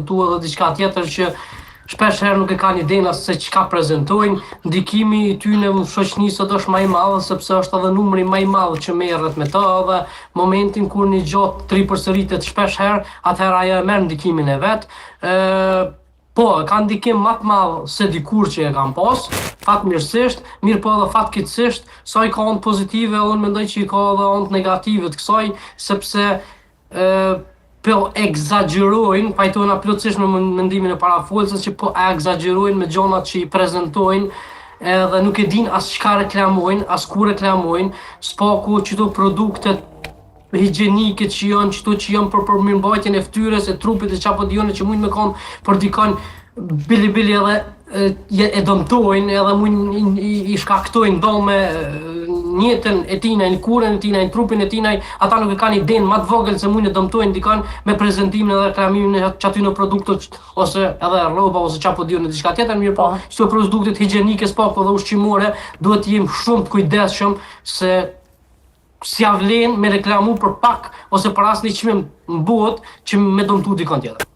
tu edhe diçka tjetër që shpesh herë nuk e kanë idenë as se çka prezantojnë, ndikimi i tyre në shoqëni sot është më i madh sepse është edhe numri më i madh që merret me to dhe momentin kur një gjë tri përsëritet shpesh herë, atëherë ajo e merr ndikimin e vet. Po, ka ndikim më të madh se dikur që e kam pas, fatmirësisht, mirë po edhe fatkeqësisht, sa i ka onë pozitive, unë mendoj që i ka edhe onë negative të kësaj, sepse po egzagjerojnë, pajtojnë plotësisht me mendimin e parafolsës që po egzagjerojnë me gjonat që i prezantojnë edhe nuk e din as çka reklamojnë, as ku reklamojnë, spaku çdo produktet higjienike që janë për mirëmbajtjen e fytyrës, e trupit e çapo dione që mund me kanë për dikon bili edhe e dëmtojnë edhe mund i shkaktojnë dhomme njëtën e tina, në kurën e tina, në trupin e tina, ata nuk e kanë idenë më të vogël se mund e dëmtojnë dikon me prezantimin dhe reklamimin e çaty në produktet ose edhe rroba ose çapo diun në diçka tjetër, mirë po, çto produktet higjienike, spaku dhe ushqimore duhet të jem shumë të kujdesshëm se s'ja vlen me reklamu për pak ose për asnjë çmim në botë që me dëmtu dikon tjetër.